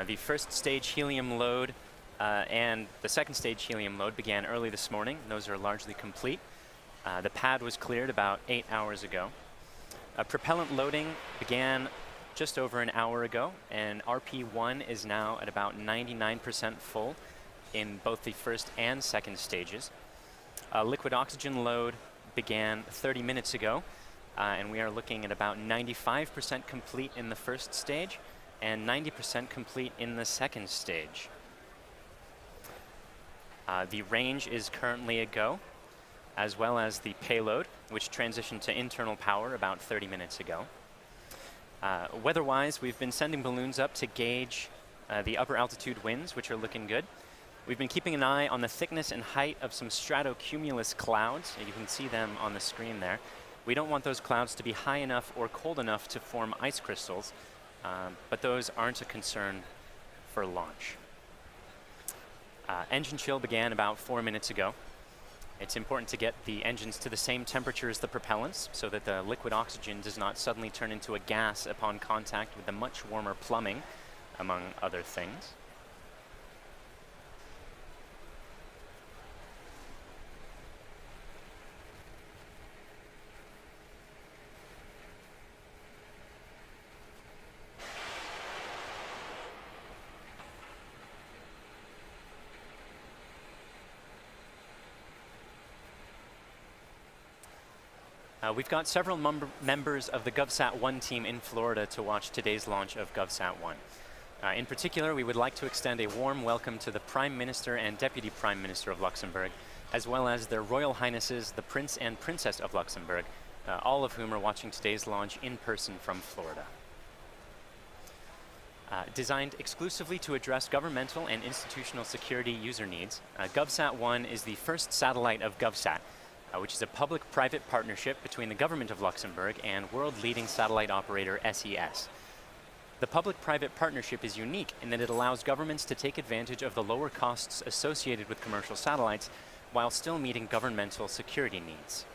The first stage helium load and the second stage helium load began early this morning. Those are largely complete. The pad was cleared about 8 hours ago. Propellant loading began just over an hour ago, and RP1 is now at about 99% full in both the first and second stages. Liquid oxygen load began 30 minutes ago, and we are looking at about 95% complete in the first stage and 90% complete in the second stage. The range is currently a go, as well as the payload, which transitioned to internal power about 30 minutes ago. Weather-wise, we've been sending balloons up to gauge the upper altitude winds, which are looking good. We've been keeping an eye on the thickness and height of some stratocumulus clouds. You can see them on the screen there. We don't want those clouds to be high enough or cold enough to form ice crystals, but those aren't a concern for launch. Engine chill began about 4 minutes ago. It's important to get the engines to the same temperature as the propellants so that the liquid oxygen does not suddenly turn into a gas upon contact with the much warmer plumbing, among other things. We've got several members of the GovSat-1 team in Florida to watch today's launch of GovSat-1. In particular, we would like to extend a warm welcome to the Prime Minister and Deputy Prime Minister of Luxembourg, as well as their Royal Highnesses, the Prince and Princess of Luxembourg, all of whom are watching today's launch in person from Florida. Designed exclusively to address governmental and institutional security user needs, GovSat-1 is the first satellite of GovSat, which is a public-private partnership between the government of Luxembourg and world-leading satellite operator SES. The public-private partnership is unique in that it allows governments to take advantage of the lower costs associated with commercial satellites while still meeting governmental security needs.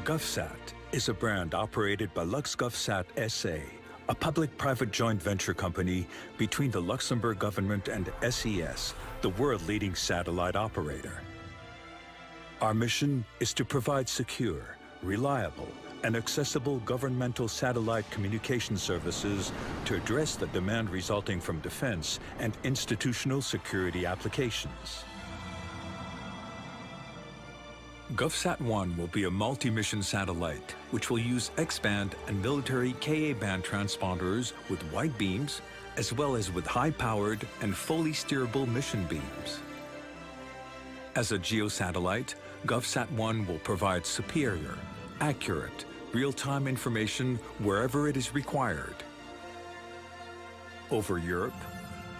GovSat is a brand operated by LuxGovSat SA, a public-private joint venture company between the Luxembourg government and SES, the world-leading satellite operator. Our mission is to provide secure, reliable, and accessible governmental satellite communication services to address the demand resulting from defense and institutional security applications. GovSat-1 will be a multi-mission satellite, which will use X-band and military Ka-band transponders with wide beams, as well as with high-powered and fully steerable mission beams. As a geosatellite, GovSat-1 will provide superior, accurate, real-time information wherever it is required. Over Europe,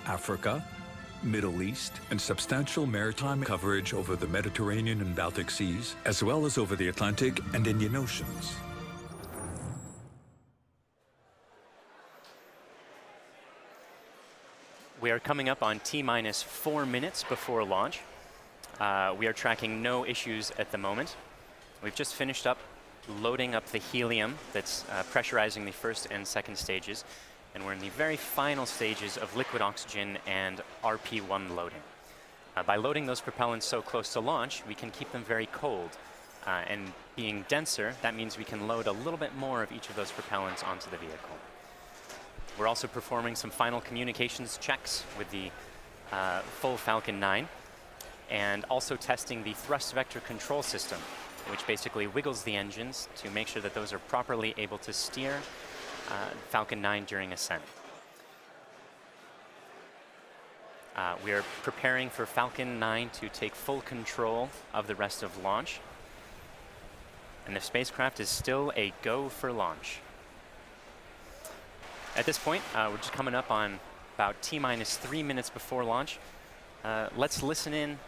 Africa, Middle East, and substantial maritime coverage over the Mediterranean and Baltic Seas, as well as over the Atlantic and Indian Oceans. We are coming up on T-minus 4 minutes before launch. We are tracking no issues at the moment. We've just finished up loading up the helium that's pressurizing the first and second stages, and we're in the very final stages of liquid oxygen and RP1 loading. By loading those propellants so close to launch, we can keep them very cold. And being denser, that means we can load a little bit more of each of those propellants onto the vehicle. We're also performing some final communications checks with the full Falcon 9, and also testing the thrust vector control system, which basically wiggles the engines to make sure that those are properly able to steer Falcon 9 during ascent. We are preparing for Falcon 9 to take full control of the rest of launch, and the spacecraft is still a go for launch. At this point, we're just coming up on about T-minus 3 minutes before launch. Let's listen in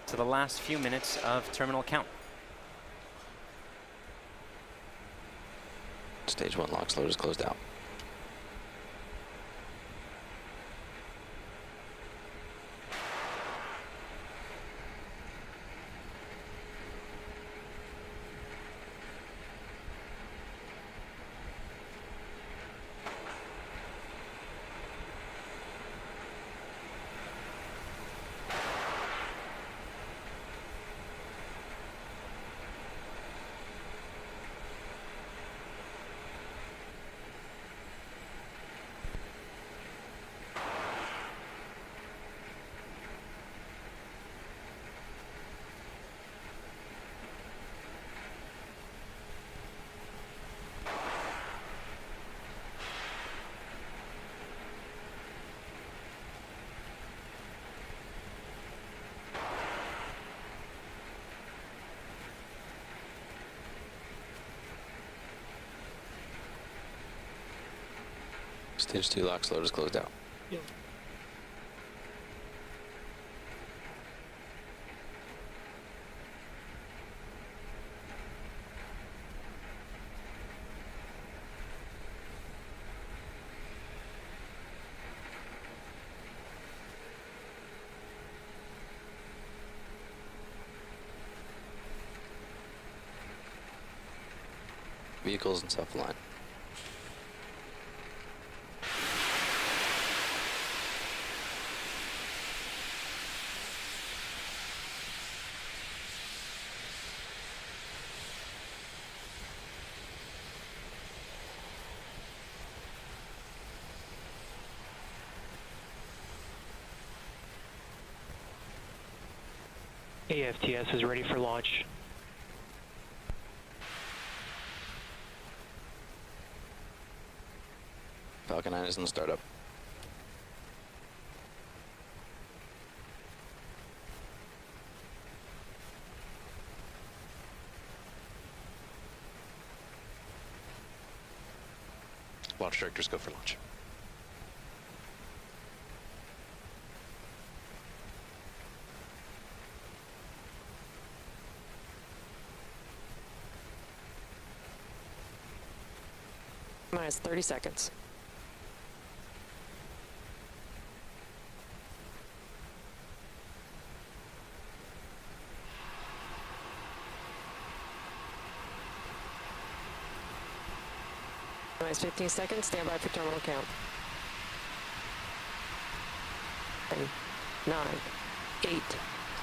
to the last few minutes of terminal count. Stage 1 LOX load is closed out. Stage 2 LOX load is closed out. Yep. Vehicles in self-align. AFTS is ready for launch. Falcon 9 is in startup. Launch directors go for launch. Minus 30 seconds. Minus 15 seconds. Stand by for terminal count. 10, 9, 8,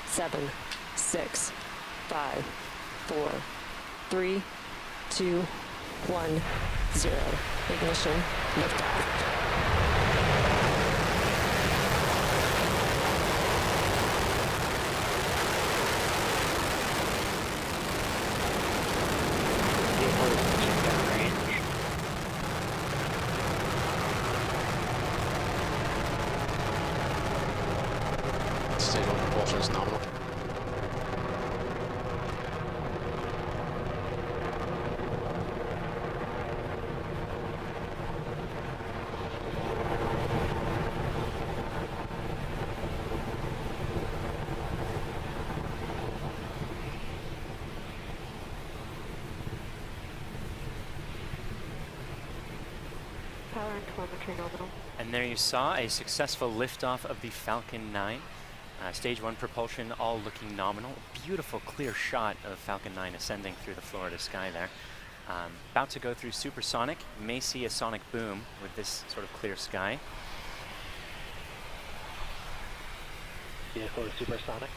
7, 6, 5, 4, 3, 2, 1, 0. Ignition. Liftoff. Stage 1 propulsion is nominal. Power and telemetry nominal. And there you saw a successful liftoff of the Falcon 9. Stage 1 propulsion all looking nominal. Beautiful clear shot of Falcon 9 ascending through the Florida sky there. About to go through supersonic. You may see a sonic boom with this sort of clear sky. Vehicle is supersonic.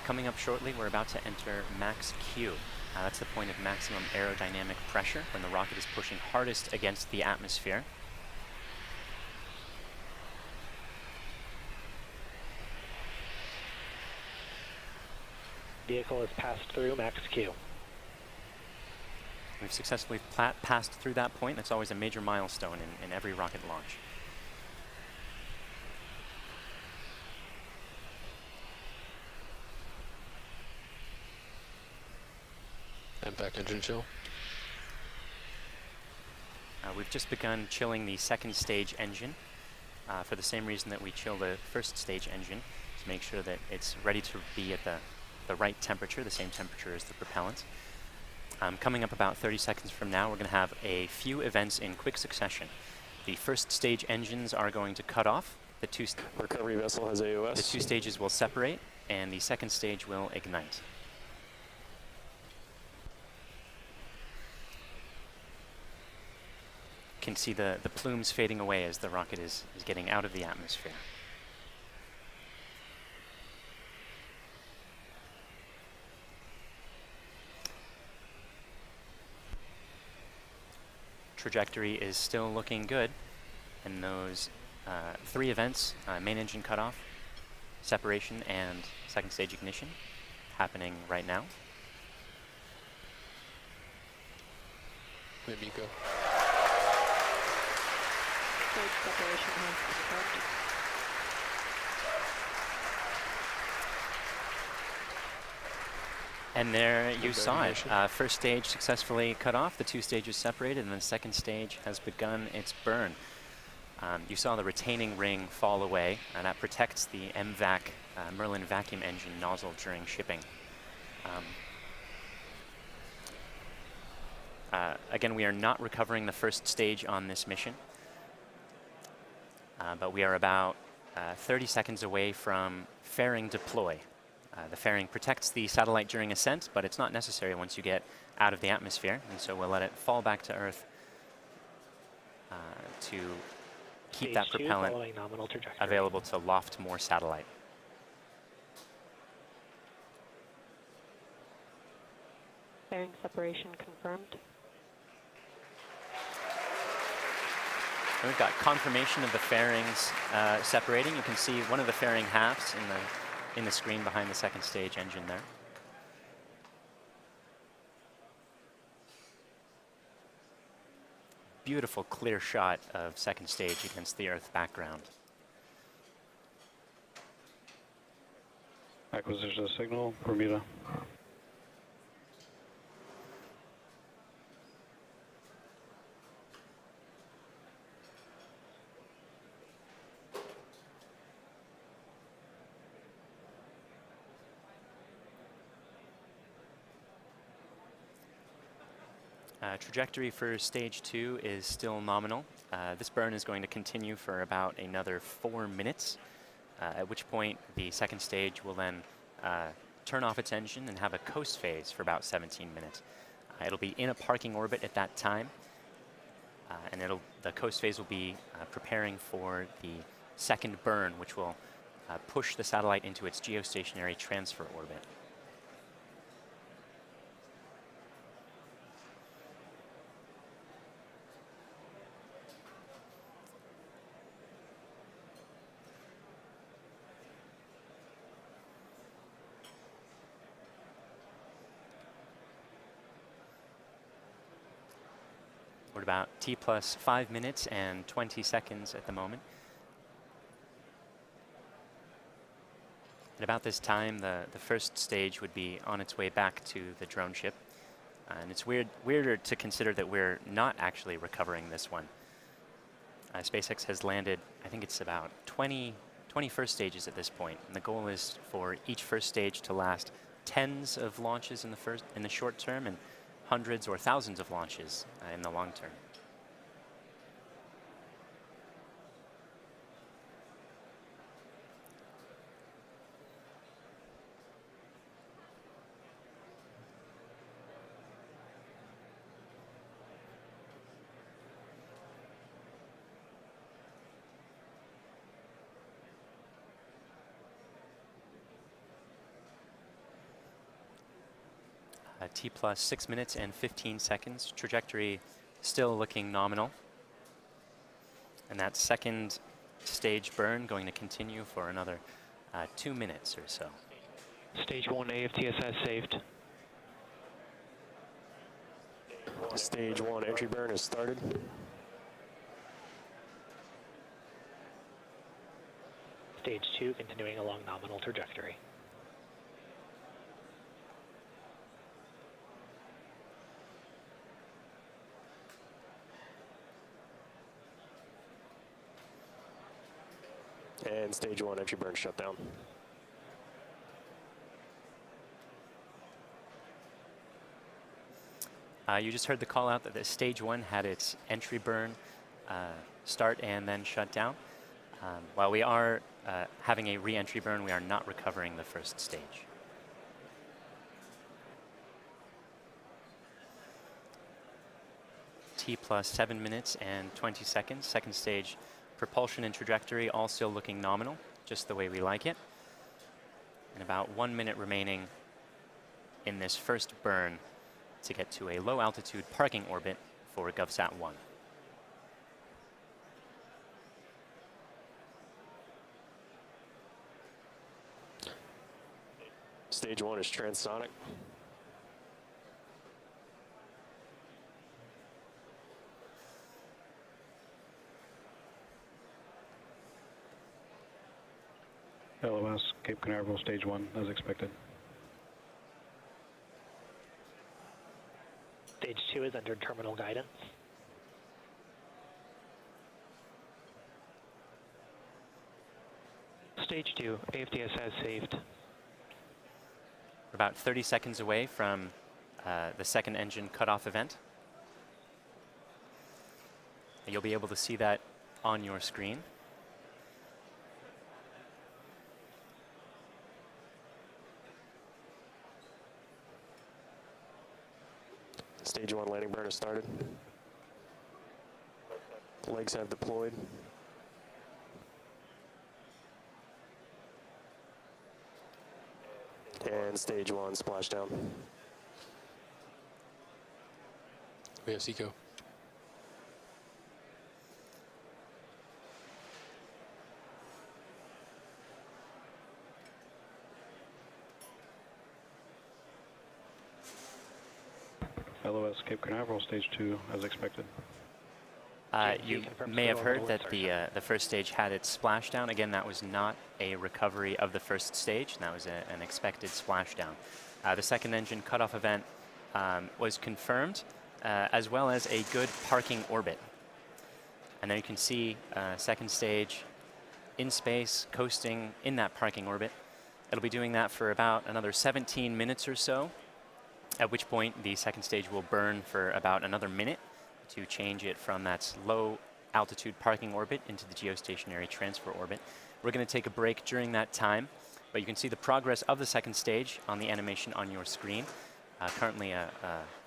Coming up shortly, we're about to enter max Q. That's the point of maximum aerodynamic pressure when the rocket is pushing hardest against the atmosphere. Vehicle has passed through max Q. We've successfully passed through that point. That's always a major milestone in every rocket launch. Impact engine chill. We've just begun chilling the second stage engine for the same reason that we chill the first stage engine, to make sure that it's ready to be at the right temperature, the same temperature as the propellant. Coming up about 30 seconds from now, we're going to have a few events in quick succession. The first stage engines are going to cut off. Recovery vessel has AOS. The two stages will separate, and the second stage will ignite. You can see the plumes fading away as the rocket is getting out of the atmosphere. Trajectory is still looking good, and those three events, main engine cutoff, separation, and second stage ignition, happening right now. Wait, Miko. Stage separation has confirmed. And there you saw it. First stage successfully cut off, the two stages separated, and the second stage has begun its burn. You saw the retaining ring fall away, and that protects the MVAC Merlin vacuum engine nozzle during shipping. Again, we are not recovering the first stage on this mission, but we are about 30 seconds away from fairing deploy. The fairing protects the satellite during ascent, but it's not necessary once you get out of the atmosphere, and so we'll let it fall back to Earth to keep that propellant available to loft more satellite. Fairing separation confirmed. And we've got confirmation of the fairings separating. You can see one of the fairing halves in the screen behind the second stage engine there. Beautiful clear shot of second stage against the Earth background. Acquisition of signal, Bermuda. Trajectory for stage 2 is still nominal. This burn is going to continue for about another 4 minutes, at which point the second stage will then turn off its engine and have a coast phase for about 17 minutes. It'll be in a parking orbit at that time, and the coast phase will be preparing for the second burn, which will push the satellite into its geostationary transfer orbit. We're at about T plus 5 minutes and 20 seconds at the moment. At about this time, the first stage would be on its way back to the drone ship. And it's weirder to consider that we're not actually recovering this one. SpaceX has landed, I think it's about 20 first stages at this point. And the goal is for each first stage to last tens of launches in the short term and hundreds or thousands of launches in the long term. T plus 6 minutes and 15 seconds. Trajectory still looking nominal. And that second stage burn going to continue for another 2 minutes or so. Stage 1A of TSS saved. Stage 1 entry burn has started. Stage 2 continuing along nominal trajectory. And stage 1 entry burn shut down. You just heard the call out that the stage 1 had its entry burn start and then shut down. While we are having a re-entry burn, we are not recovering the first stage. T plus 7 minutes and 20 seconds. Second stage propulsion and trajectory all still looking nominal, just the way we like it. And about 1 minute remaining in this first burn to get to a low altitude parking orbit for GovSat-1. Stage 1 is transonic. LOS, Cape Canaveral, stage 1, as expected. Stage 2 is under terminal guidance. Stage 2, AFDS has saved. We're about 30 seconds away from the second engine cutoff event. You'll be able to see that on your screen. Stage 1 landing burn has started. Legs have deployed. And stage 1 splashdown. We have SECO. LOS Cape Canaveral, stage 2, as expected. You may have heard that the first stage had its splashdown. Again, that was not a recovery of the first stage. That was an expected splashdown. The second engine cutoff event was confirmed, as well as a good parking orbit. And there you can see second stage in space, coasting in that parking orbit. It'll be doing that for about another 17 minutes or so, at which point the second stage will burn for about another minute to change it from that low altitude parking orbit into the geostationary transfer orbit. We're going to take a break during that time, but you can see the progress of the second stage on the animation on your screen. Currently a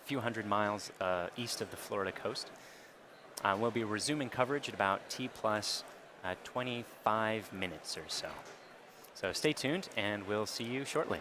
few hundred miles east of the Florida coast. We'll be resuming coverage at about T plus 25 minutes or so. So stay tuned and we'll see you shortly.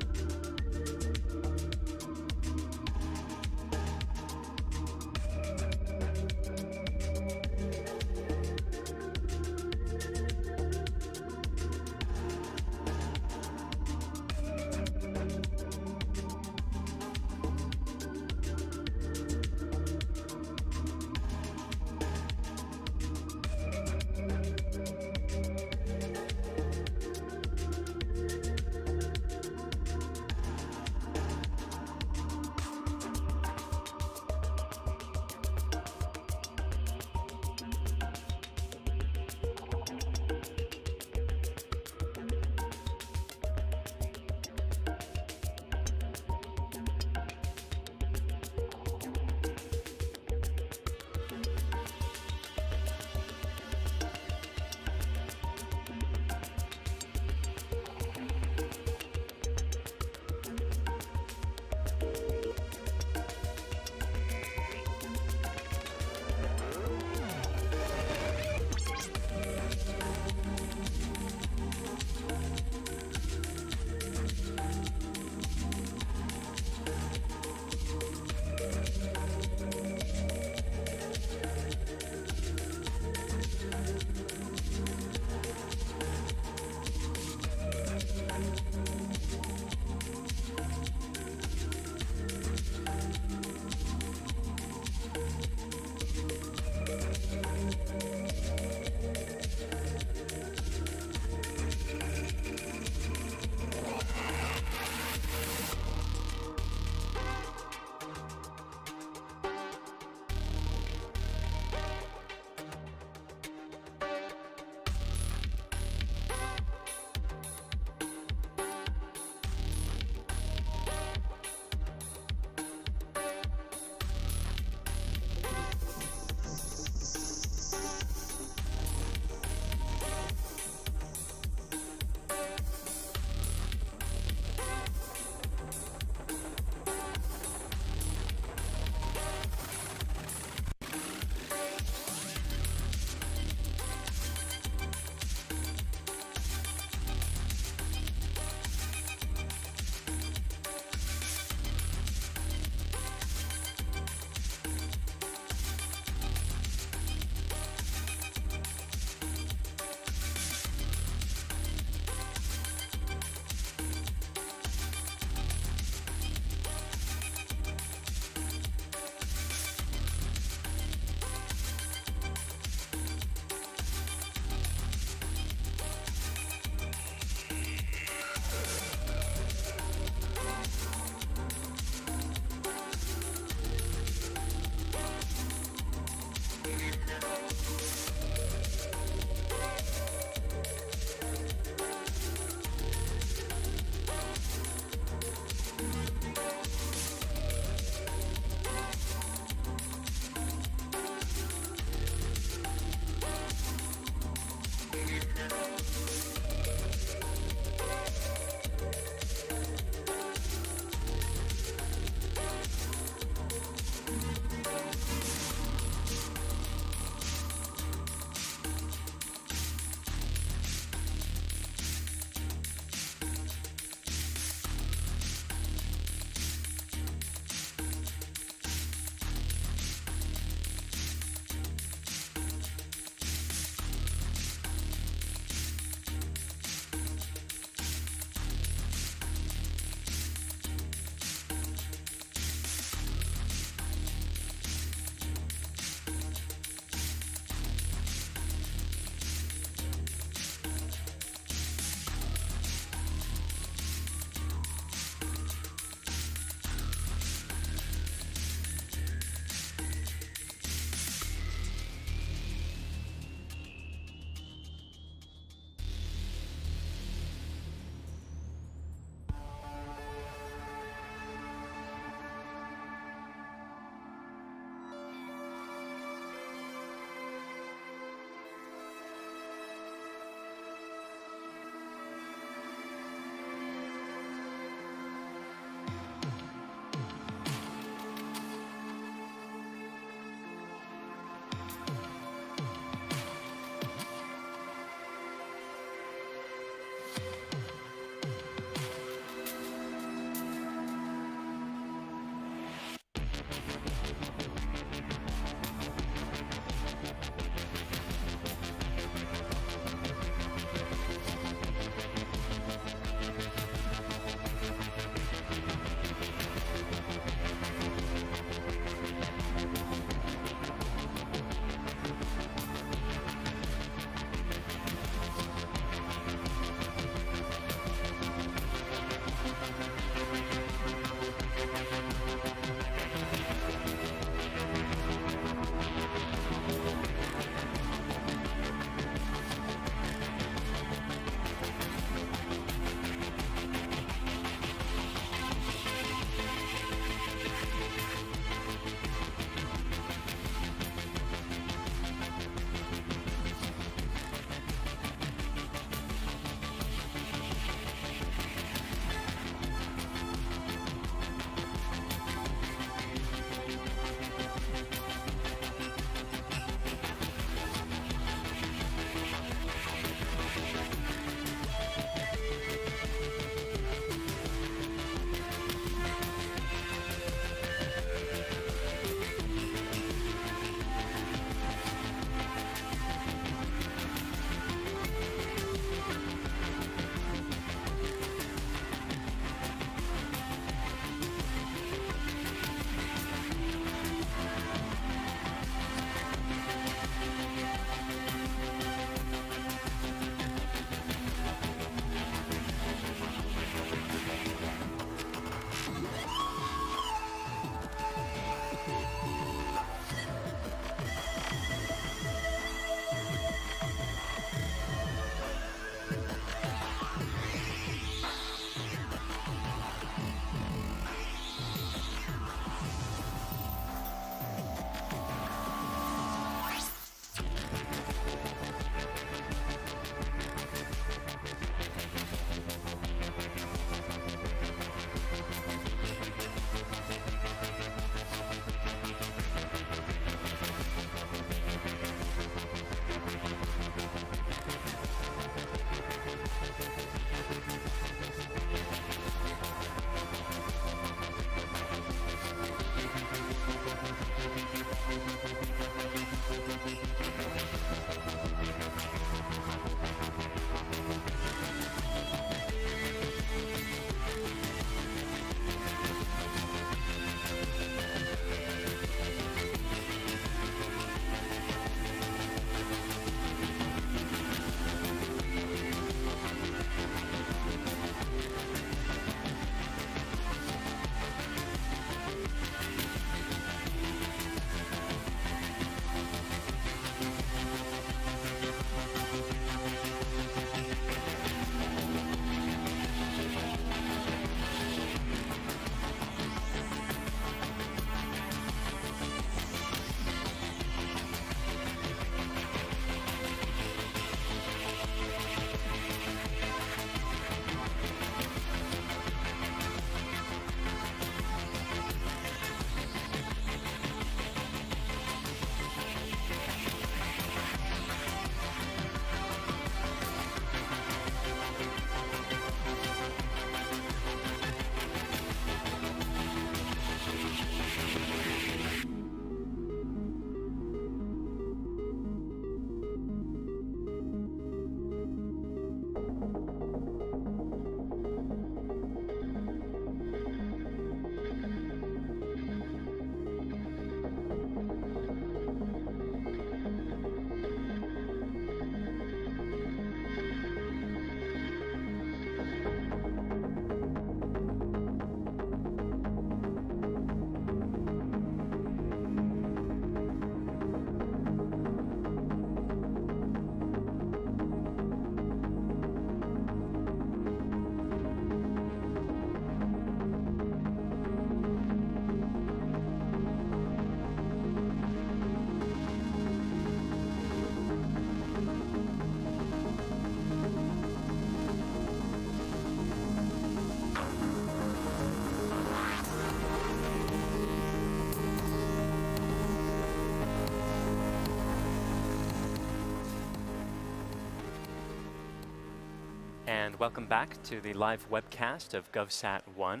and welcome back to the live webcast of GovSat-1.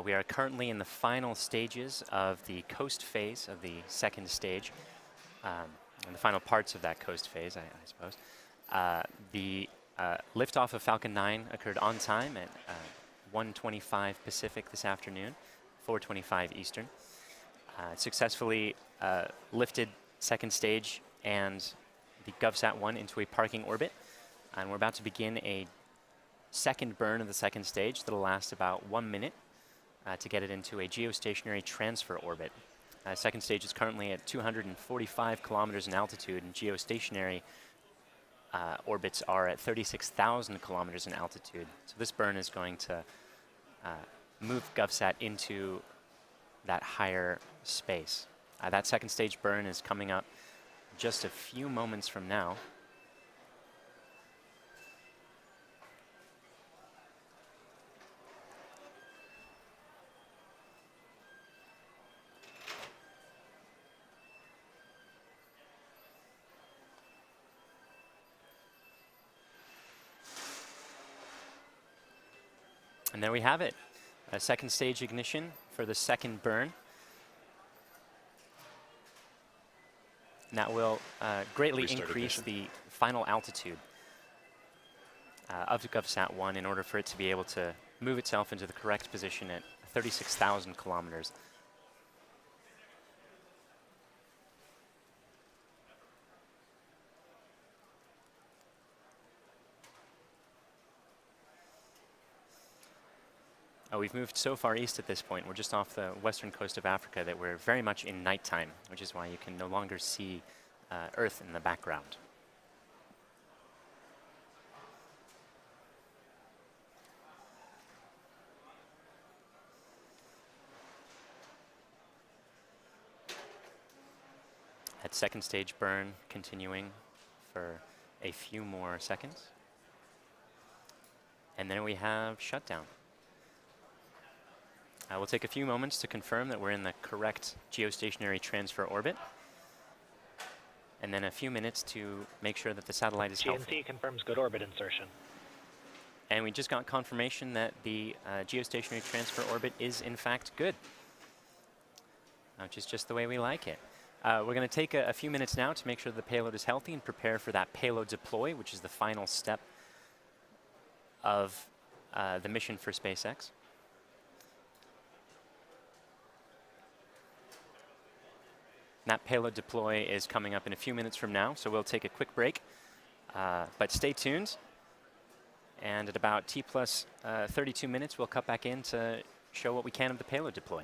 We are currently in the final stages of the coast phase of the second stage, and the final parts of that coast phase, I suppose. The liftoff of Falcon 9 occurred on time at 1:25 Pacific this afternoon, 4:25 Eastern. Successfully lifted second stage and the GovSat-1 into a parking orbit. And we're about to begin a second burn of the second stage that'll last about 1 minute to get it into a geostationary transfer orbit. Second stage is currently at 245 kilometers in altitude, and geostationary orbits are at 36,000 kilometers in altitude. So this burn is going to move GovSat into that higher space. That second stage burn is coming up just a few moments from now. And there we have it, a second stage ignition for the second burn. And that will greatly increase the final altitude of the GovSat-1 in order for it to be able to move itself into the correct position at 36,000 kilometers. We've moved so far east at this point, we're just off the western coast of Africa, that we're very much in nighttime, which is why you can no longer see Earth in the background. That second stage burn continuing for a few more seconds. And then we have shutdown. We'll take a few moments to confirm that we're in the correct geostationary transfer orbit. And then a few minutes to make sure that the satellite is healthy. GNC confirms good orbit insertion. And we just got confirmation that the geostationary transfer orbit is in fact good, which is just the way we like it. We're going to take a few minutes now to make sure the payload is healthy and prepare for that payload deploy, which is the final step of the mission for SpaceX. That payload deploy is coming up in a few minutes from now, so we'll take a quick break. But stay tuned. And at about T plus 32 minutes, we'll cut back in to show what we can of the payload deploy.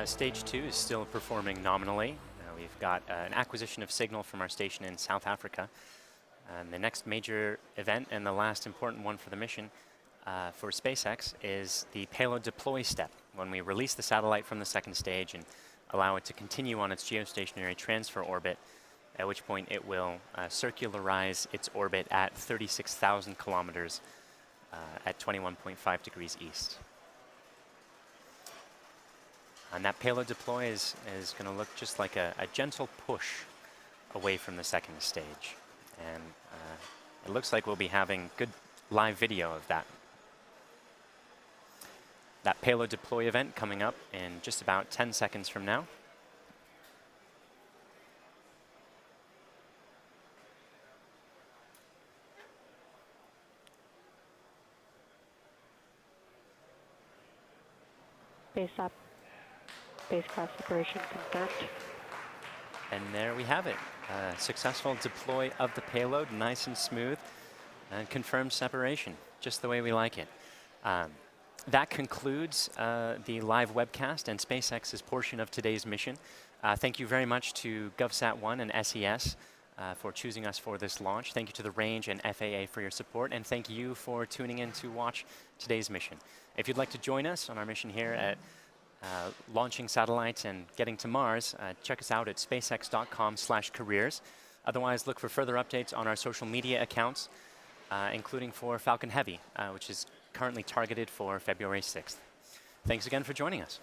Stage 2 is still performing nominally. We've got an acquisition of signal from our station in South Africa. And the next major event and the last important one for the mission for SpaceX is the payload deploy step, when we release the satellite from the second stage and allow it to continue on its geostationary transfer orbit, at which point it will circularize its orbit at 36,000 kilometers at 21.5 degrees east. And that payload deploy is going to look just like a gentle push away from the second stage. And it looks like we'll be having good live video of that. That payload deploy event coming up in just about 10 seconds from now. Base up. Spacecraft separation confirmed. And there we have it. Successful deploy of the payload, nice and smooth, and confirmed separation, just the way we like it. That concludes the live webcast and SpaceX's portion of today's mission. Thank you very much to GovSat-1 and SES for choosing us for this launch. Thank you to the Range and FAA for your support, and thank you for tuning in to watch today's mission. If you'd like to join us on our mission here at launching satellites and getting to Mars, check us out at spacex.com/careers. Otherwise, look for further updates on our social media accounts, including for Falcon Heavy, which is currently targeted for February 6th. Thanks again for joining us.